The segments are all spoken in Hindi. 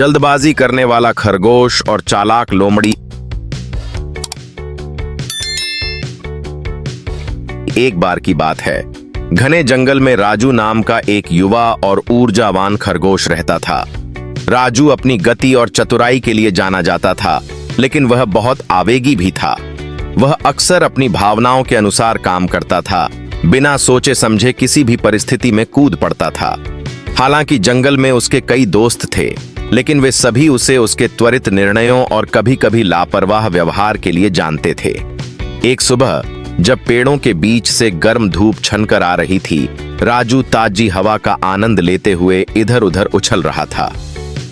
जल्दबाजी करने वाला खरगोश और चालाक लोमड़ी। एक बार की बात है, घने जंगल में राजू नाम का एक युवा और ऊर्जावान खरगोश रहता था। राजू अपनी गति और चतुराई के लिए जाना जाता था, लेकिन वह बहुत आवेगी भी था। वह अक्सर अपनी भावनाओं के अनुसार काम करता था, बिना सोचे समझे किसी भी परिस्थिति में कूद पड़ता था। हालांकि जंगल में उसके कई दोस्त थे, लेकिन वे सभी उसे उसके त्वरित निर्णयों और कभी-कभी लापरवाह व्यवहार के लिए जानते थे। एक सुबह जब पेड़ों के बीच से गर्म धूप छनकर आ रही थी, राजू ताजी हवा का आनंद लेते हुए इधर-उधर उछल रहा था।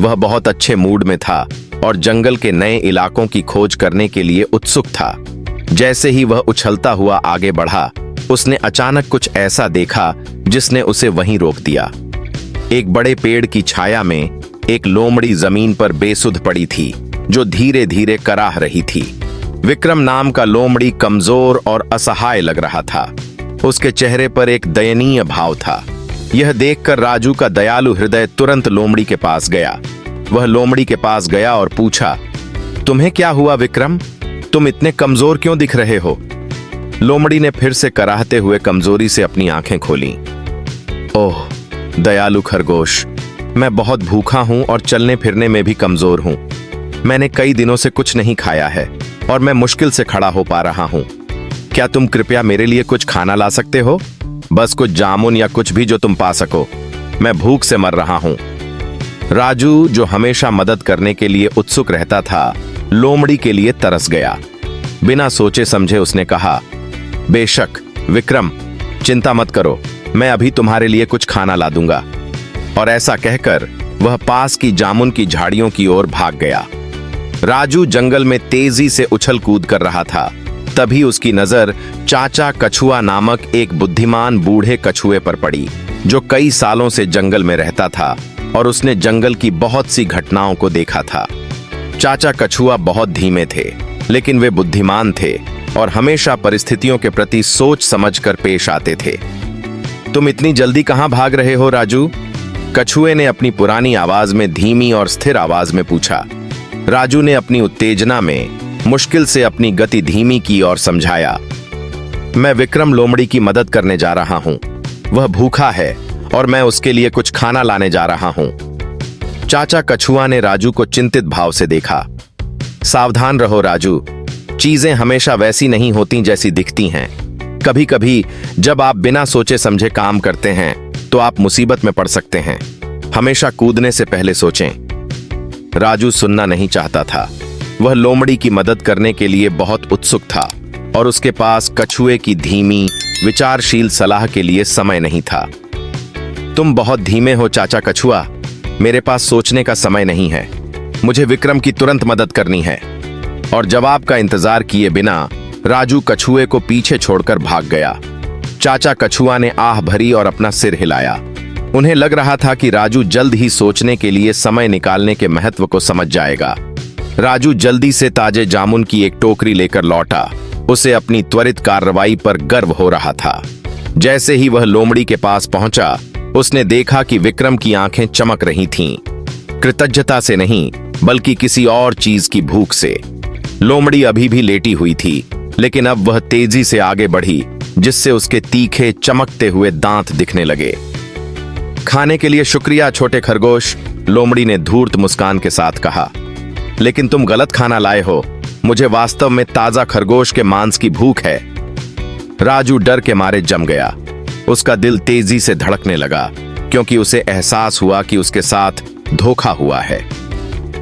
वह बहुत अच्छे मूड में था और जंगल के नए इलाकों की खोज करने के लिए उत्सुक था। जैसे ही वह उछलता हुआ आगे बढ़ा, उसने अचानक कुछ ऐसा देखा जिसने उसे वहीं रोक दिया। एक बड़े पेड़ की छाया में एक लोमड़ी जमीन पर बेसुध पड़ी थी, जो धीरे धीरे कराह रही थी। विक्रम नाम का लोमड़ी कमजोर और असहाय लग रहा था। उसके चेहरे पर एक दयनीय भाव था। यह देखकर राजू का दयालु हृदय तुरंत लोमड़ी के पास गया। वह लोमड़ी के पास गया और पूछा, तुम्हें क्या हुआ विक्रम? तुम इतने कमजोर क्यों दिख रहे हो? लोमड़ी ने फिर से कराहते हुए कमजोरी से अपनी आंखें खोलीं। ओह दयालु खरगोश, मैं बहुत भूखा हूं और चलने फिरने में भी कमजोर हूं। मैंने कई दिनों से कुछ नहीं खाया है और मैं मुश्किल से खड़ा हो पा रहा हूं। क्या तुम कृपया मेरे लिए कुछ खाना ला सकते हो? बस कुछ जामुन या कुछ भी जो तुम पा सको। मैं भूख से मर रहा हूं। राजू, जो हमेशा मदद करने के लिए उत्सुक रहता था, लोमड़ी के लिए तरस गया। बिना सोचे समझे उसने कहा, बेशक विक्रम, चिंता मत करो, मैं अभी तुम्हारे लिए कुछ खाना ला दूंगा। और ऐसा कहकर वह पास की जामुन की झाड़ियों की ओर भाग गया। राजू जंगल में तेजी से उछल कूद कर रहा था। तभी उसकी नजर चाचा कछुआ नामक एक बुद्धिमान बूढ़े कछुए पर पड़ी, जो कई सालों से जंगल में रहता था और उसने जंगल की बहुत सी घटनाओं को देखा था। चाचा कछुआ बहुत धीमे थे, लेकिन वे बुद्धिमान थे और हमेशा परिस्थितियों के प्रति सोच समझकर पेश आते थे। तुम इतनी जल्दी कहां भाग रहे हो राजू? कछुए ने अपनी पुरानी आवाज में धीमी और स्थिर आवाज में पूछा। राजू ने अपनी उत्तेजना में मुश्किल से अपनी गति धीमी की और समझाया, मैं विक्रम लोमड़ी की मदद करने जा रहा हूं। वह भूखा है और मैं उसके लिए कुछ खाना लाने जा रहा हूं। चाचा कछुआ ने राजू को चिंतित भाव से देखा। सावधान रहो राजू, चीजें हमेशा वैसी नहीं होती जैसी दिखती हैं। कभी कभी जब आप बिना सोचे समझे काम करते हैं तो आप मुसीबत में पड़ सकते हैं। हमेशा कूदने से पहले सोचें। राजू सुनना नहीं चाहता था। वह लोमड़ी की मदद करने के लिए बहुत उत्सुक था और उसके पास कछुए की धीमी, विचारशील सलाह के लिए समय नहीं था। तुम बहुत धीमे हो चाचा कछुआ, मेरे पास सोचने का समय नहीं है। मुझे विक्रम की तुरंत मदद करनी है। और जवाब का इंतजार किए बिना राजू कछुए को पीछे छोड़कर भाग गया। चाचा कछुआ ने आह भरी और अपना सिर हिलाया। उन्हें लग रहा था कि राजू जल्द ही सोचने के लिए समय निकालने के महत्व को समझ जाएगा। राजू जल्दी से ताजे जामुन की एक टोकरी लेकर लौटा। उसे अपनी त्वरित कार्रवाई पर गर्व हो रहा था। जैसे ही वह लोमड़ी के पास पहुंचा, उसने देखा कि विक्रम की आंखें चमक रही थीं। कृतज्ञता से नहीं, बल्कि किसी और चीज की भूख से। लोमड़ी अभी भी लेटी हुई थी, लेकिन अब वह तेजी से आगे बढ़ी, जिससे उसके तीखे चमकते हुए दांत दिखने लगे। खाने के लिए शुक्रिया छोटे खरगोश, लोमड़ी ने धूर्त मुस्कान के साथ कहा। लेकिन तुम गलत खाना लाए हो। मुझे वास्तव में ताजा खरगोश के मांस की भूख है। राजू डर के मारे जम गया। उसका दिल तेजी से धड़कने लगा, क्योंकि उसे एहसास हुआ कि उसके साथ धोखा हुआ है।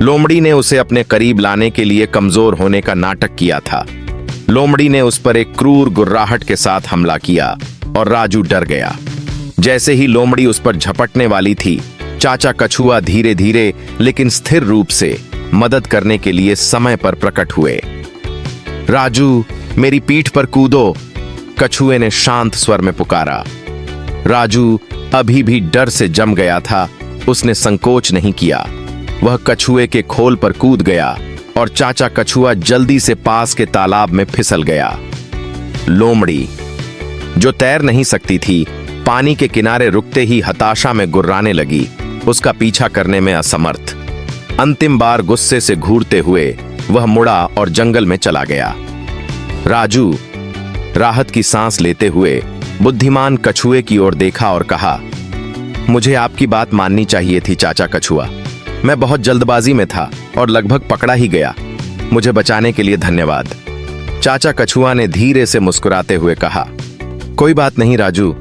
लोमड़ी ने उसे अपने करीब लाने के लिए कमजोर होने का नाटक किया था। लोमड़ी ने उस पर एक क्रूर गुर्राहट के साथ हमला किया और राजू डर गया। जैसे ही लोमड़ी उस पर झपटने वाली थी, चाचा कछुआ धीरे धीरे लेकिन स्थिर रूप से मदद करने के लिए समय पर प्रकट हुए। राजू, मेरी पीठ पर कूदो, कछुए ने शांत स्वर में पुकारा। राजू अभी भी डर से जम गया था। उसने संकोच नहीं किया। वह कछुए के खोल पर कूद गया और चाचा कछुआ जल्दी से पास के तालाब में फिसल गया। लोमड़ी, जो तैर नहीं सकती थी, पानी के किनारे रुकते ही हताशा में गुर्राने लगी, उसका पीछा करने में असमर्थ। अंतिम बार गुस्से से घूरते हुए वह मुड़ा और जंगल में चला गया। राजू राहत की सांस लेते हुए बुद्धिमान कछुए की ओर देखा और कहा, मुझे आपकी बात माननी चाहिए थी चाचा कछुआ। मैं बहुत जल्दबाजी में था और लगभग पकड़ा ही गया। मुझे बचाने के लिए धन्यवाद। चाचा कछुआ ने धीरे से मुस्कुराते हुए कहा, कोई बात नहीं राजू,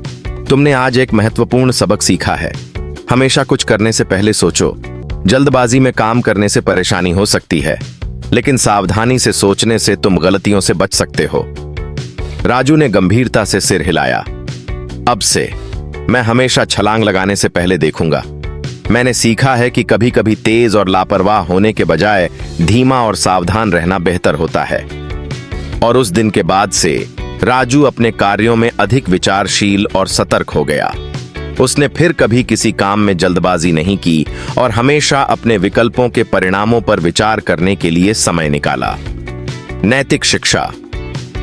तुमने आज एक महत्वपूर्ण सबक सीखा है। हमेशा कुछ करने से पहले सोचो। जल्दबाजी में काम करने से परेशानी हो सकती है, लेकिन सावधानी से सोचने से तुम गलतियों से बच सकते हो। राजू ने गंभीरता से सिर हिलाया। अब से मैं हमेशा छलांग लगाने से पहले देखूंगा। मैंने सीखा है कि कभी कभी तेज और लापरवाह होने के बजाय धीमा और सावधान रहना बेहतर होता है। और उस दिन के बाद से राजू अपने कार्यों में अधिक विचारशील और सतर्क हो गया। उसने फिर कभी किसी काम में जल्दबाजी नहीं की और हमेशा अपने विकल्पों के परिणामों पर विचार करने के लिए समय निकाला। नैतिक शिक्षा: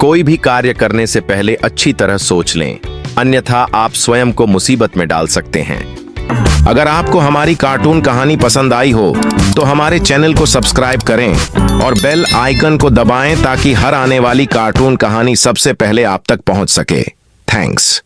कोई भी कार्य करने से पहले अच्छी तरह सोच लें, अन्यथा आप स्वयं को मुसीबत में डाल सकते हैं। अगर आपको हमारी कार्टून कहानी पसंद आई हो तो हमारे चैनल को सब्सक्राइब करें और बेल आइकन को दबाएं ताकि हर आने वाली कार्टून कहानी सबसे पहले आप तक पहुंच सके। थैंक्स।